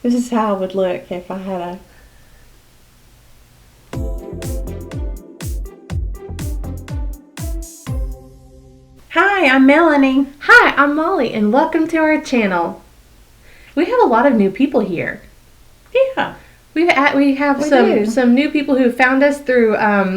This is how I would look if I had a... Hi, I'm Melony. Hi, I'm Molly, and welcome to our channel. We have a lot of new people here. Yeah. We have some new people who found us through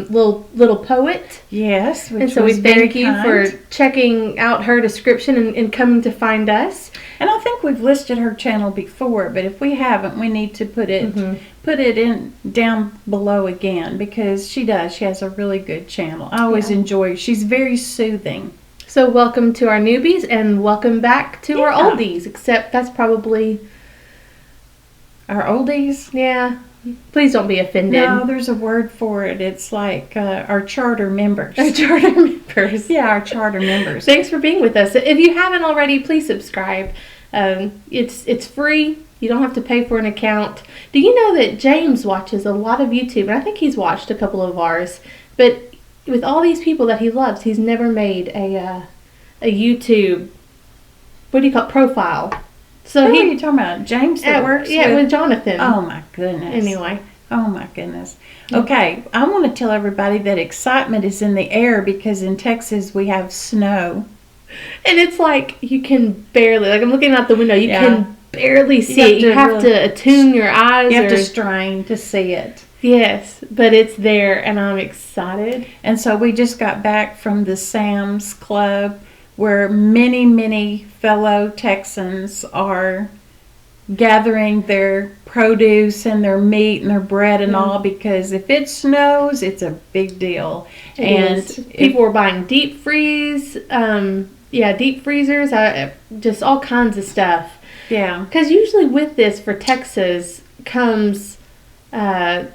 little poet. Yes, which and so we was very thank you kind. for checking out her description and coming to find us. And I think we've listed her channel before, but if we haven't, we need to put it in down below again, because she does. She has a really good channel. I always enjoy. She's very soothing. So welcome to our newbies and welcome back to our oldies. Except that's probably our oldies. Yeah. Please don't be offended. No, there's a word for it. It's like our charter members. Our charter members. Yeah, our charter members. Thanks for being with us. If you haven't already, please subscribe. It's free. You don't have to pay for an account. Do you know that James watches a lot of YouTube? And I think he's watched a couple of ours. But with all these people that he loves, he's never made a YouTube, what do you call it, profile. So Who are you talking about? James that works with Jonathan. Oh my goodness. Anyway. Oh my goodness. Okay, I want to tell everybody that excitement is in the air because in Texas we have snow. And it's like you can barely, like I'm looking out the window, you can barely see it. You have to attune your eyes. You have to strain to see it. Yes, but it's there and I'm excited. And so we just got back from the Sam's Club where many, many fellow Texans are gathering their produce and their meat and their bread and all, because if it snows, it's a big deal. People were buying deep freezers, just all kinds of stuff. Yeah. Because usually with this for Texas comes, like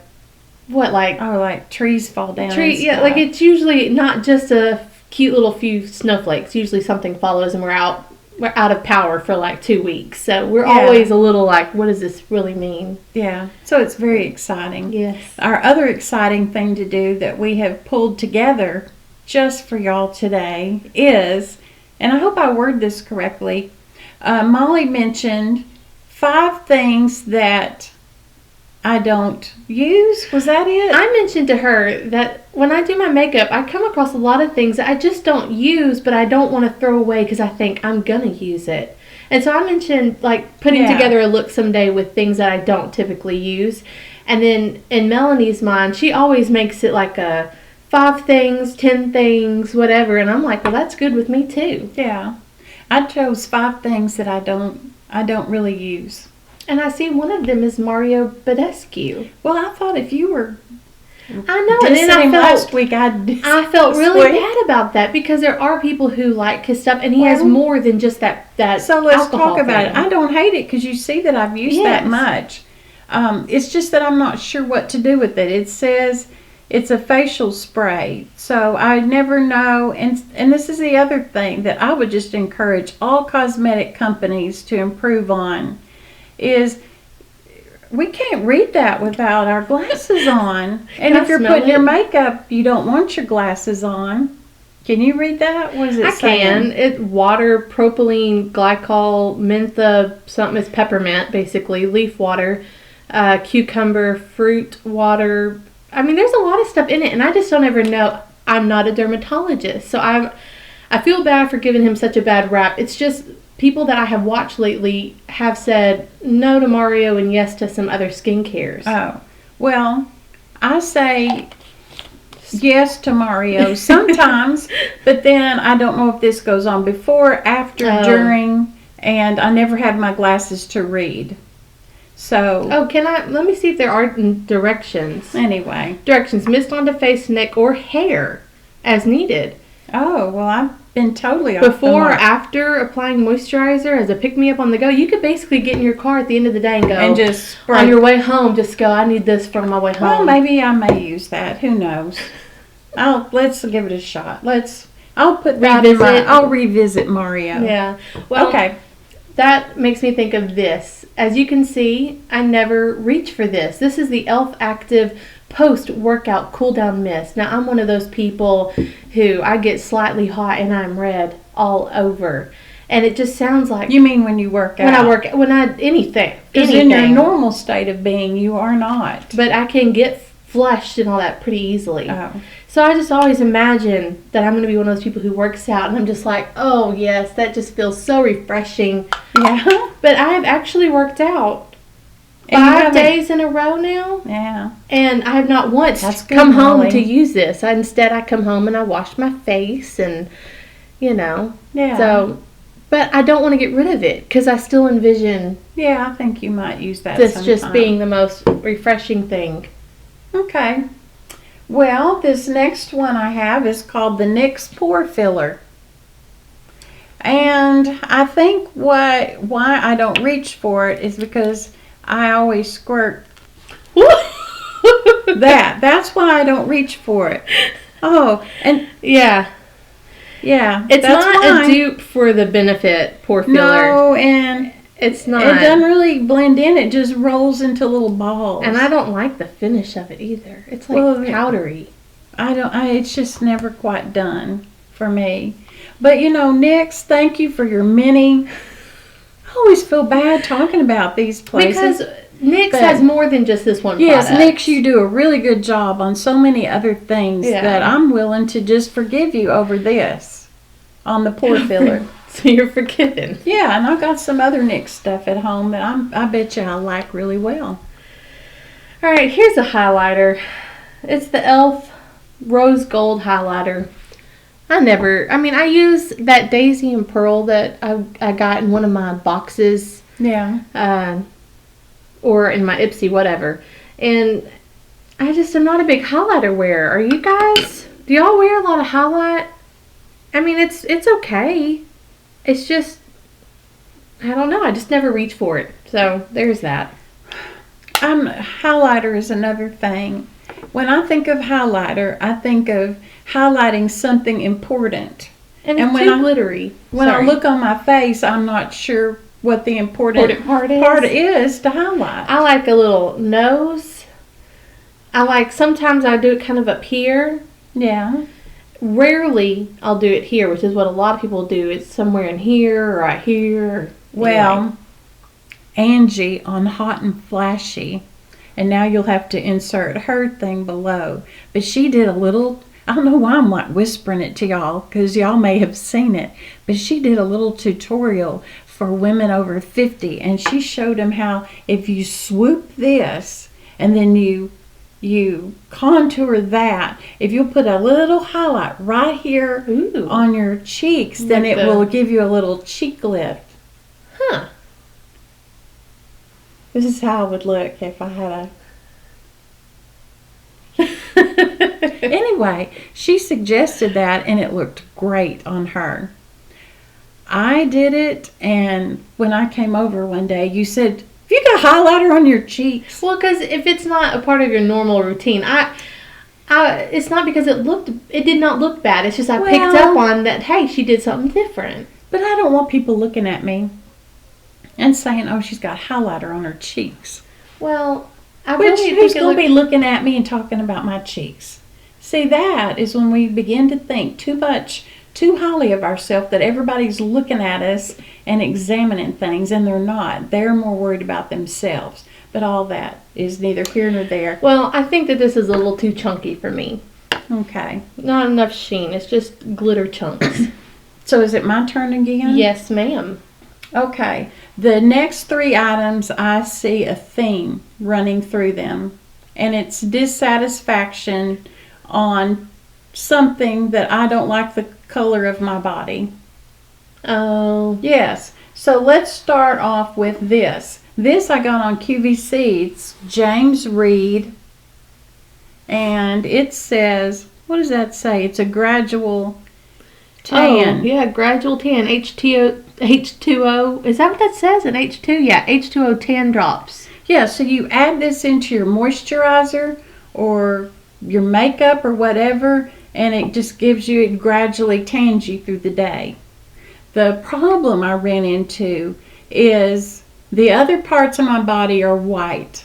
trees fall down. Like it's usually not just a cute little few snowflakes. Usually something follows and we're out of power for like 2 weeks. So we're always a little like, what does this really mean? Yeah. So it's very exciting. Yes. Our other exciting thing to do that we have pulled together just for y'all today is, and I hope I word this correctly, Molly mentioned 5 things that I don't use. Was that it? I mentioned to her that when I do my makeup, I come across a lot of things that I just don't use, but I don't want to throw away because I think I'm going to use it. And so I mentioned like putting together a look someday with things that I don't typically use. And then in Melanie's mind, she always makes it like a 5 things, 10 things, whatever. And I'm like, well, that's good with me too. Yeah. I chose 5 things that I don't really use. And I see one of them is Mario Badescu. Well, I thought if you were I know, and then last week I felt really bad about that because there are people who like his stuff, and he has more than just that. So let's talk about it. I don't hate it because you see that I've used that much. It's just that I'm not sure what to do with it. It says it's a facial spray, so I never know. And this is the other thing that I would just encourage all cosmetic companies to improve on. Is we can't read that without our glasses on. And if you're putting your makeup, you don't want your glasses on. Can you read that? What is it saying? I can. It's water, propylene, glycol, mentha, something is peppermint, basically, leaf water, cucumber, fruit water. I mean, there's a lot of stuff in it, and I just don't ever know. I'm not a dermatologist, so I feel bad for giving him such a bad rap. It's just people that I have watched lately have said no to Mario and yes to some other skincares. Oh, well, I say yes to Mario sometimes, but then I don't know if this goes on before, after, during, and I never have my glasses to read. So. Oh, let me see if there are directions. Anyway. Directions: mist onto face, neck, or hair as needed. Oh, well, I've been totally off before or after applying moisturizer as a pick-me-up on the go. You could basically get in your car at the end of the day and go, and just spray. On your way home, just go, I need this for my way home. Well, maybe I may use that. Who knows? Let's give it a shot. I'll put that in I'll revisit Mario. Yeah. Well, okay. That makes me think of this. As you can see, I never reach for this. This is the e.l.f. Active post-workout cool-down mist. Now, I'm one of those people who I get slightly hot and I'm red all over. And it just sounds like... You mean when you work out? Anything. Because in your normal state of being, you are not. But I can get flushed and all that pretty easily. Oh. So I just always imagine that I'm going to be one of those people who works out, and I'm just like, oh, yes, that just feels so refreshing. Yeah. But I have actually worked out 5 days in a row now. Yeah. And I have not once come home to use this. Instead, I come home and I wash my face and, Yeah. So, but I don't want to get rid of it because I still envision... Yeah, I think you might use that this sometime. Just being the most refreshing thing. Okay. Well, this next one I have is called the NYX Pore Filler. And I think why I don't reach for it is because I always squirt that. That's why I don't reach for it. Oh, and yeah, it's not a dupe for the Benefit Pore Filler. No, and it's not. It doesn't really blend in. It just rolls into little balls. And I don't like the finish of it either. It's like powdery. It's just never quite done for me. But NYX, thank you for your mini. I always feel bad talking about these places. Because NYX has more than just this one product. Yes, NYX, you do a really good job on so many other things that I'm willing to just forgive you over this on the pore filler. So you're forgiven. Yeah, and I've got some other NYX stuff at home that I bet you I like really well. All right, here's a highlighter. It's the e.l.f. Rose Gold highlighter. I use that Daisy and Pearl that I got in one of my boxes. Yeah. Or in my Ipsy, whatever. And I just am not a big highlighter wearer. Are you guys? Do y'all wear a lot of highlight? It's okay. It's just, I don't know. I just never reach for it. So, there's that. Highlighter is another thing. When I think of highlighter, I think of highlighting something important. And it's too glittery. When I look on my face, I'm not sure what the important part is to highlight. I like a little nose. Sometimes I do it kind of up here. Yeah. Rarely I'll do it here, which is what a lot of people do. It's somewhere in here or right here. Well, Angie on Hot and Flashy, and now you'll have to insert her thing below. But she did a little, I don't know why I'm like whispering it to y'all, because y'all may have seen it, but she did a little tutorial for women over 50, and she showed them how if you swoop this and then you contour that, if you'll put a little highlight right here on your cheeks, then it will give you a little cheek lift. Huh. This is how it would look if I had Anyway, she suggested that, and it looked great on her. I did it, and when I came over one day, you said, "Have you got highlighter on your cheeks?" Well, because if it's not a part of your normal routine, it's not because it did not look bad. It's just I picked up on that, hey, she did something different. But I don't want people looking at me and saying, "Oh, she's got highlighter on her cheeks." Well, who's going to be looking at me and talking about my cheeks? See, that is when we begin to think too highly of ourselves, that everybody's looking at us and examining things, and they're not. They're more worried about themselves. But all that is neither here nor there. Well, I think that this is a little too chunky for me. Okay. Not enough sheen. It's just glitter chunks. So is it my turn again? Yes, ma'am. Okay. The next 3 items, I see a theme running through them. And it's dissatisfaction on something that I don't like the color of my body. Oh. Yes. So let's start off with this. This I got on QVC. It's James Reed. And it says, what does that say? It's a gradual tan. Oh, yeah, gradual tan. H2O. Is that what that says? An H2? Yeah, H2O tan drops. Yeah, so you add this into your moisturizer or your makeup or whatever, and it just it gradually tans you through the day. The problem I ran into is the other parts of my body are white.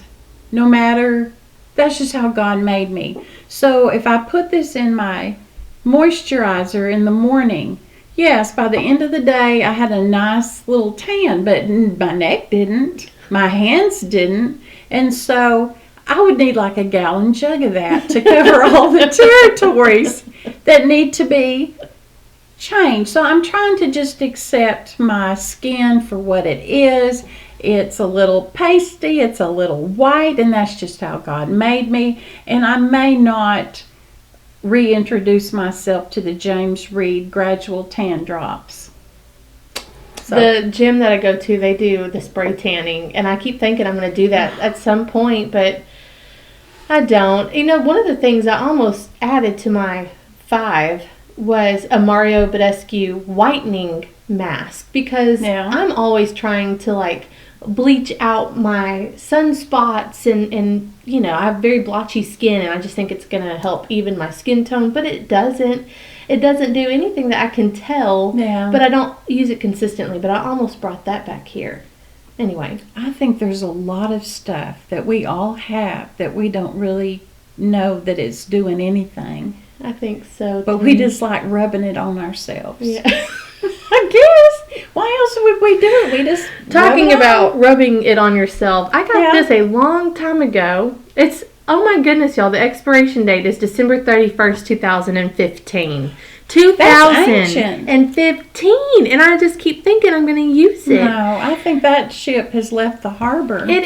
No matter, that's just how God made me. So if I put this in my moisturizer in the morning, Yes, by the end of the day, I had a nice little tan, but my neck didn't. My hands didn't. And so I would need like a gallon jug of that to cover all the territories that need to be changed. So I'm trying to just accept my skin for what it is. It's a little pasty, it's a little white, and that's just how God made me. And I may not reintroduce myself to the James Reed gradual tan drops. So. The gym that I go to, they do the spray tanning, and I keep thinking I'm going to do that at some point, but I don't. You know, one of the things I almost added to my 5 was a Mario Badescu whitening mask, because I'm always trying to like bleach out my sunspots and you know, I have very blotchy skin, and I just think it's going to help even my skin tone, but it doesn't. It doesn't do anything that I can tell, but I don't use it consistently, but I almost brought that back here. Anyway. I think there's a lot of stuff that we all have that we don't really know that it's doing anything. I think so, but we just like rubbing it on ourselves. Yeah. I guess. Why else would we do it? We just talking about rubbing it on yourself. I got this a long time ago. It's, oh my goodness, y'all. The expiration date is December 31st, 2015. 2015. And I just keep thinking I'm going to use it. No, I think that ship has left the harbor. It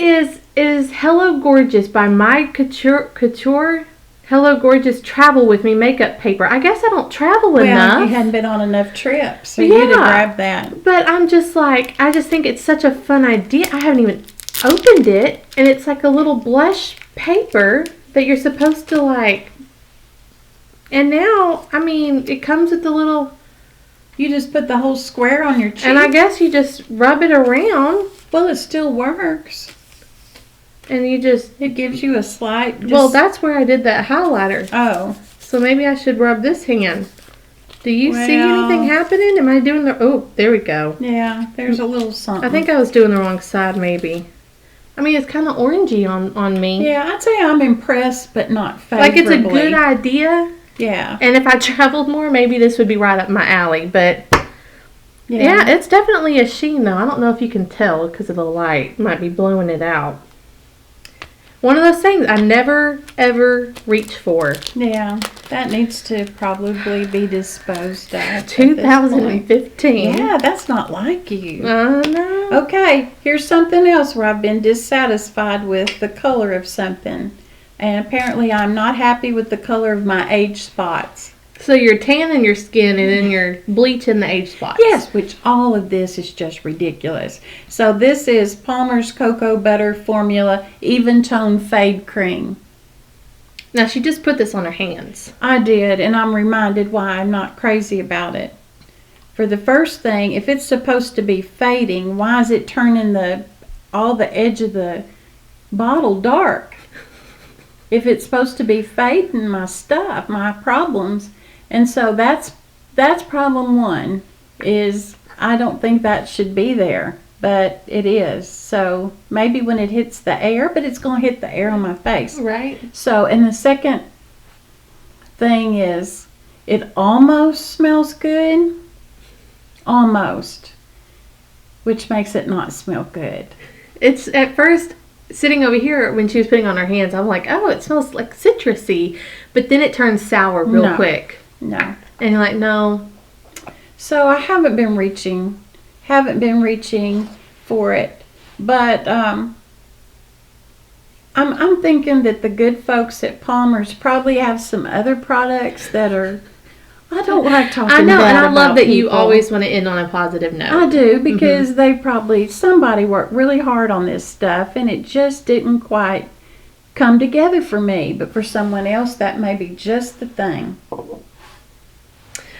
is Hello Gorgeous by My Couture. Hello Gorgeous Travel With Me makeup paper. I guess I don't travel enough. You hadn't been on enough trips, so you'd have grabbed that. But I'm just like, I just think it's such a fun idea. I haven't even opened it, and it's like a little blush paper that you're supposed to like. And now, I mean, it comes with the little. You just put the whole square on your cheek. And I guess you just rub it around. Well, it still works. And you just... It gives you a slight... Well, that's where I did that highlighter. Oh. So maybe I should rub this hand. Do you see anything happening? Am I doing the... Oh, there we go. Yeah, there's a little something. I think I was doing the wrong side, maybe. I mean, it's kind of orangey on me. Yeah, I'd say I'm impressed, but not favorably. Like, it's a good idea. Yeah. And if I traveled more, maybe this would be right up my alley. But, yeah, it's definitely a sheen, though. I don't know if you can tell because of the light. It might be blowing it out. One of those things I never, ever reach for. Yeah, that needs to probably be disposed of. 2015. Yeah, that's not like you. No. Okay, here's something else where I've been dissatisfied with the color of something. And apparently I'm not happy with the color of my age spots. So you're tanning your skin and then you're bleaching the age spots. Yes, which all of this is just ridiculous. So this is Palmer's Cocoa Butter Formula Even Tone Fade Cream. Now she just put this on her hands. I did, and I'm reminded why I'm not crazy about it. For the first thing, if it's supposed to be fading, why is it turning all the edge of the bottle dark? If it's supposed to be fading my stuff, my problems. And so that's problem one, is I don't think that should be there, but it is. So maybe when it hits the air, but it's going to hit the air on my face. Right. So, and the second thing is, it almost smells good. Almost. Which makes it not smell good. It's at first... Sitting over here, when she was putting on her hands, I'm like, oh, it smells like citrusy. But then it turns sour real quick. No. And you're like, no. So I haven't been reaching for it. But I'm thinking that the good folks at Palmer's probably have some other products that are... I don't like talking I know, bad and I about love that people. you always want to end on a positive note. I do, because somebody worked really hard on this stuff, and it just didn't quite come together for me. But for someone else, that may be just the thing.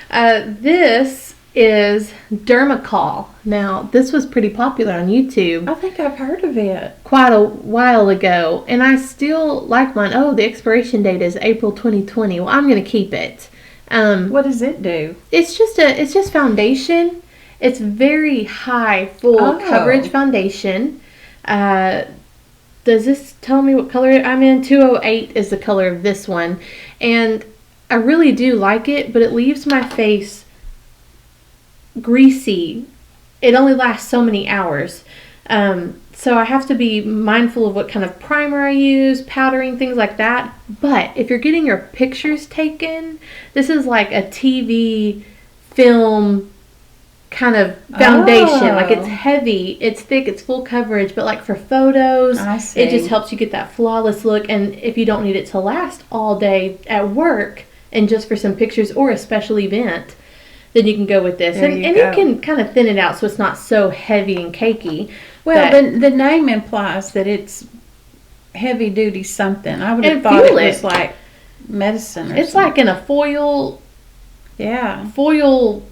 This is dermacol. Now, this was pretty popular on YouTube. I think I've heard of it. Quite a while ago, and I still like mine. Oh, the expiration date is April 2020. Well, I'm going to keep it. What does it do? It's just foundation. It's very high, full coverage foundation. Does this tell me what color I'm in? 208 is the color of this one. And I really do like it, but it leaves my face greasy. It only lasts so many hours. So I have to be mindful of what kind of primer I use, powdering, things like that. But if you're getting your pictures taken, this is like a TV film kind of foundation. Oh. Like, it's heavy, it's thick, it's full coverage, but like for photos, it just helps you get that flawless look. And if you don't need it to last all day at work and just for some pictures or a special event, then you can go with this. And you can kind of thin it out so it's not so heavy and cakey. Well, the name implies that it's heavy duty something. I would have thought it was like medicine or it's something. Like in a foil. Yeah. Foil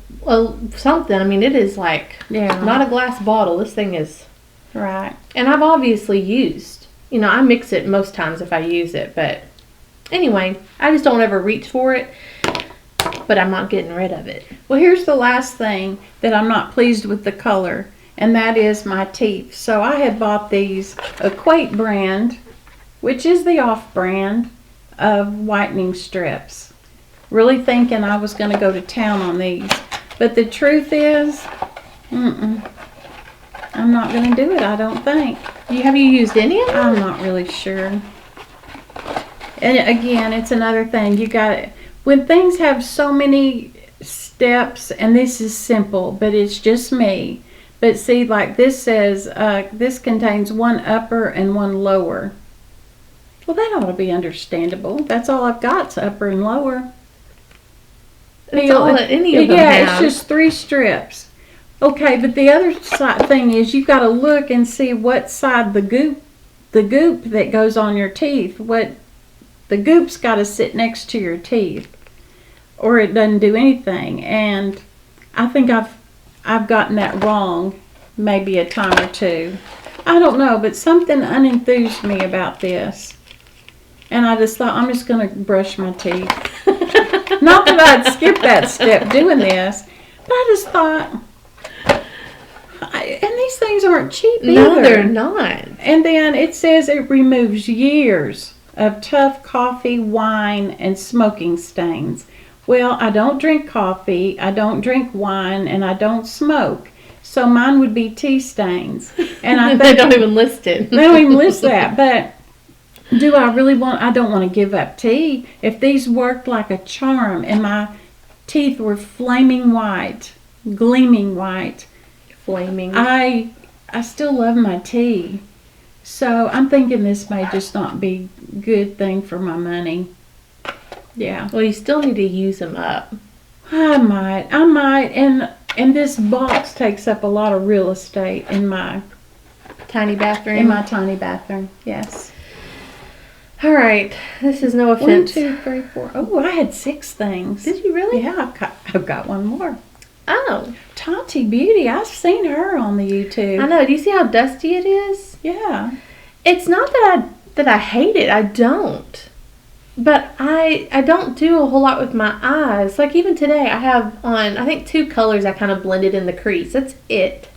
something. I mean, it is like not a glass bottle. This thing is. Right. And I've obviously used, I mix it most times if I use it. But anyway, I just don't ever reach for it. But I'm not getting rid of it. Well, here's the last thing that I'm not pleased with the color, and that is my teeth. So I had bought these Equate brand, which is the off brand of whitening strips, really thinking I was going to go to town on these. But the truth is, I'm not going to do it, I don't think. Have you used any of them? I'm not really sure. And again, it's another thing. You got to... When things have so many steps, and this is simple, but it's just me. But see, like this says, this contains one upper and one lower. Well, that ought to be understandable. That's all I've got's upper and lower. That's all that any of them it's have. just 3 strips. Okay, but the other thing is you've got to look and see what side the goop that goes on your teeth, the goop's got to sit next to your teeth, or it doesn't do anything. And I think I've gotten that wrong maybe a time or two. I don't know, but something unenthused me about this. And I just thought, I'm just going to brush my teeth. Not that I'd skip that step doing this, but I just thought, and these things aren't cheap either. No, they're not. And then it says it removes years of tough coffee, wine, and smoking stains. Well, I don't drink coffee, I don't drink wine, and I don't smoke. So mine would be tea stains. And I think they don't even list it. They don't even list that. But do I really want... I don't want to give up tea. If these worked like a charm and my teeth were flaming white, gleaming white, flaming, I still love my tea. So I'm thinking this may just not be a good thing for my money. Yeah. Well, you still need to use them up. I might. And this box takes up a lot of real estate in my tiny bathroom. In my tiny bathroom, yes. All right. This is no offense. 1, 2, 3, 4. Oh, I had 6 things. Did you really? Yeah, I've got one more. Oh. Tati Beauty. I've seen her on the YouTube. I know. Do you see how dusty it is? Yeah. It's not that I hate it. I don't. But I don't do a whole lot with my eyes. Like even today, I have on, I think 2 colors I kind of blended in the crease. That's it.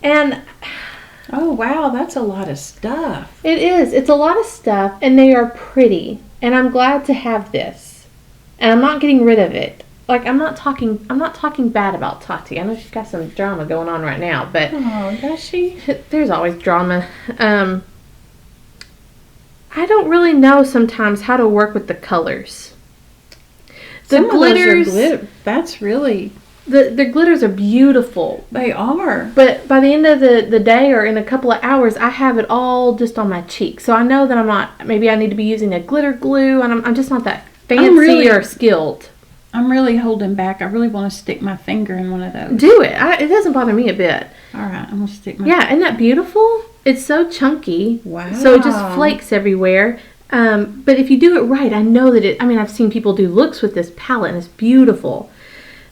And... oh, wow. That's a lot of stuff. It is. It's a lot of stuff, and they are pretty. And I'm glad to have this. And I'm not getting rid of it. Like, I'm not talking bad about Tati. I know she's got some drama going on right now, but... oh, does she? There's always drama. I don't really know sometimes how to work with the colors. The glitters... that's really... The glitters are beautiful. They are. But by the end of the day or in a couple of hours, I have it all just on my cheek. So I know that I'm not... maybe I need to be using a glitter glue, and I'm just not that fancy or skilled. I'm really holding back. I really want to stick my finger in one of those. Do it. It doesn't bother me a bit. All right, I'm going to stick my... yeah, isn't that beautiful? It's so chunky. Wow. So it just flakes everywhere. But if you do it right, I know that it... I mean, I've seen people do looks with this palette, and it's beautiful.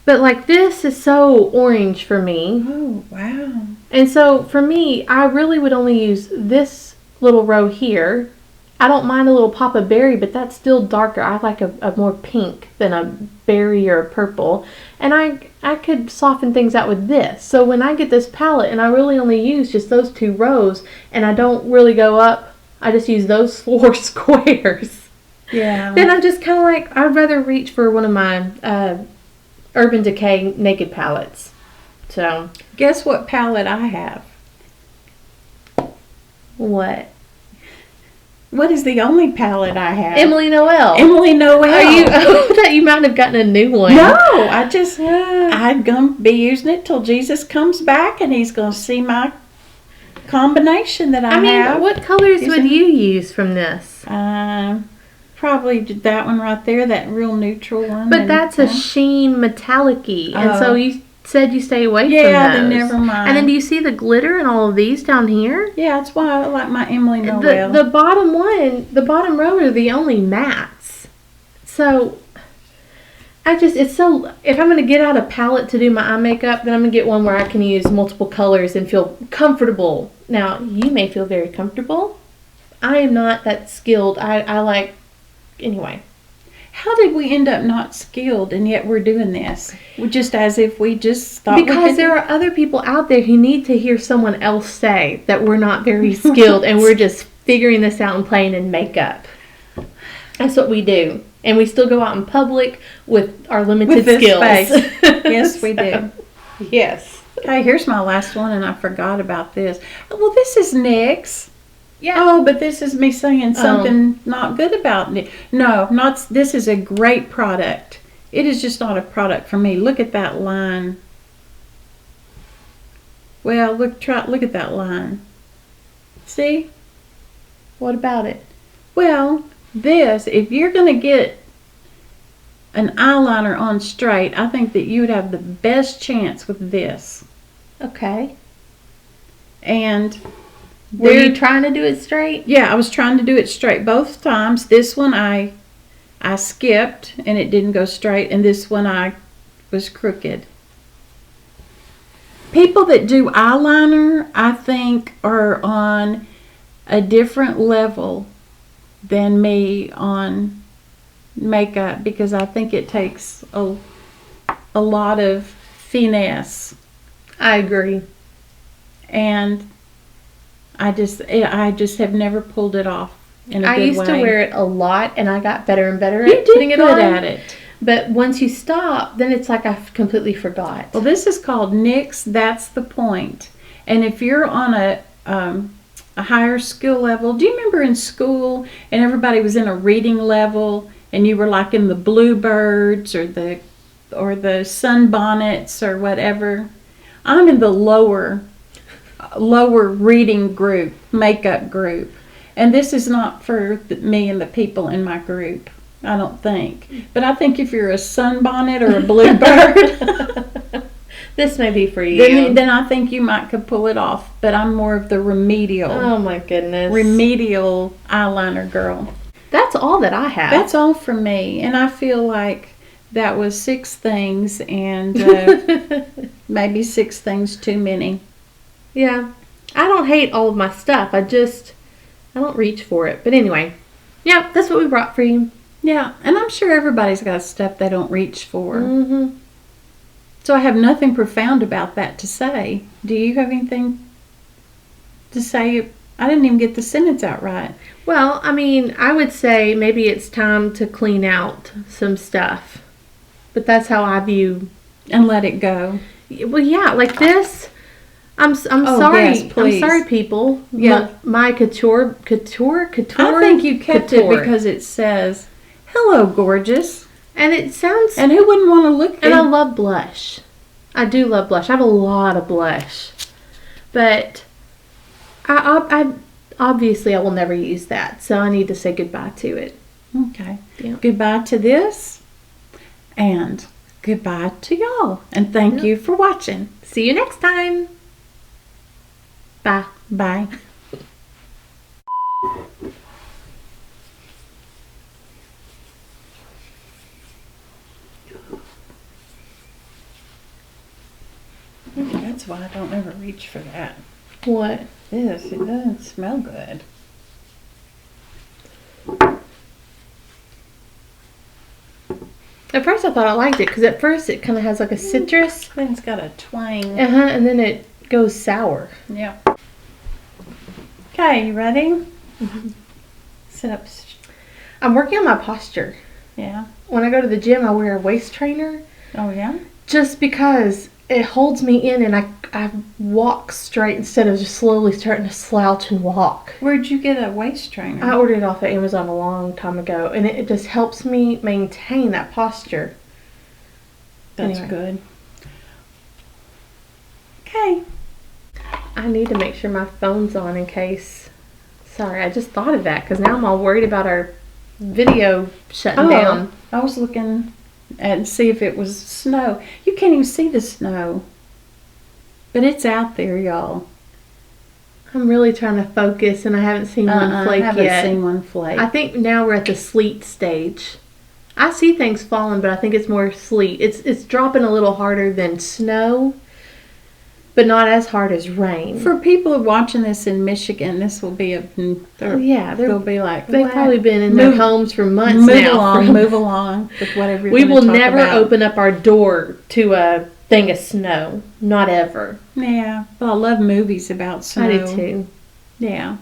But, like, this is so orange for me. Oh, wow. And so, for me, I really would only use this little row here. I don't mind a little pop of berry, but that's still darker. I like a more pink than a berry or a purple. And I could soften things out with this. So, when I get this palette and I really only use just those 2 rows and I don't really go up, I just use those 4 squares. Yeah. Then I'm just kind of like, I'd rather reach for one of my... Urban Decay Naked Palettes. So. Guess what palette I have? What? What is the only palette I have? Emily Noel. Emily Noel. I thought you might have gotten a new one. No, I'm going to be using it till Jesus comes back and he's going to see my combination that I have. What colors would you use from this? Probably that one right there, that real neutral one. But that's a sheen metallic-y, and so you said you stay away from those. Yeah, then never mind. And then do you see the glitter in all of these down here? Yeah, that's why I like my Emily Noel. The bottom row are the only mattes. So, if I'm going to get out a palette to do my eye makeup, then I'm going to get one where I can use multiple colors and feel comfortable. Now, you may feel very comfortable. I am not that skilled. Anyway. How did we end up not skilled and yet we're doing this? Just as if we just thought because there are other people out there who need to hear someone else say that we're not very skilled and we're just figuring this out and playing in makeup. That's what we do. And we still go out in public with our limited skills. Yes, we do. Yes. Okay, here's my last one and I forgot about this. Well, this is NYX. Yeah. Oh, but this is me saying something not good about it. No, this is a great product. It is just not a product for me. Look at that line. Well, look at that line. See? What about it? Well, if you're going to get an eyeliner on straight, I think that you would have the best chance with this. Okay. And were you trying to do it straight? Yeah, I was trying to do it straight both times. This one I skipped and it didn't go straight, and this one I was crooked. People that do eyeliner, I think, are on a different level than me on makeup, because I think it takes a lot of finesse. I agree. And I just have never pulled it off in a good way. I used to wear it a lot, and I got better and better at putting it on. You did good at it. But once you stop, then it's like I completely forgot. Well, this is called NYX. That's the point. And if you're on a higher skill level, do you remember in school and everybody was in a reading level, and you were like in the bluebirds or the sunbonnets or whatever? I'm in the lower reading group, makeup group, and this is not for me and the people in my group, I don't think. But I think if you're a sunbonnet or a bluebird, this may be for you. Then I think you could pull it off. But I'm more of the remedial. Oh my goodness. Remedial eyeliner girl. That's all that I have. That's all for me, and I feel like that was 6 things, and maybe 6 things too many. Yeah. I don't hate all of my stuff. I don't reach for it. But anyway, yeah, that's what we brought for you. Yeah, and I'm sure everybody's got stuff they don't reach for. Mm-hmm. So I have nothing profound about that to say. Do you have anything to say? I didn't even get the sentence out right. Well, I would say maybe it's time to clean out some stuff. But that's how I view... And let it go. Well, yeah, like this... I'm sorry. Yes, please. I'm sorry, people. Yeah. My couture. I think you kept it because it says, "Hello, gorgeous," and it sounds. And who wouldn't want to look? And I love blush. I do love blush. I have a lot of blush, but I obviously I will never use that, so I need to say goodbye to it. Okay. Yeah. Goodbye to this, and goodbye to y'all, and thank you for watching. See you next time. Bye. Bye. That's why I don't ever reach for that. What? This, it doesn't smell good. At first I thought I liked it, because at first it kind of has like a citrus. Then it's got a twang. And then it goes sour. Yeah. Okay, you ready? Mm-hmm. Sit up. I'm working on my posture. Yeah. When I go to the gym, I wear a waist trainer, Oh, yeah? Just because it holds me in and I walk straight instead of just slowly starting to slouch and walk. Where'd you get a waist trainer? I ordered it off of Amazon a long time ago, and it just helps me maintain that posture. That's good. Okay. I need to make sure my phone's on in case... Sorry, I just thought of that because now I'm all worried about our video shutting down. I was looking and see if it was snow. You can't even see the snow. But it's out there, y'all. I'm really trying to focus, and I haven't seen one flake yet. I haven't seen one flake. I think now we're at the sleet stage. I see things falling, but I think it's more sleet. It's dropping a little harder than snow, but not as hard as rain. For people watching this in Michigan, this will be they'll be like, they've probably been in their homes for months now. Move along with whatever you're We will talk never about. open up our door to a thing of snow. Not ever. Yeah. Well, I love movies about snow. I do too. Yeah.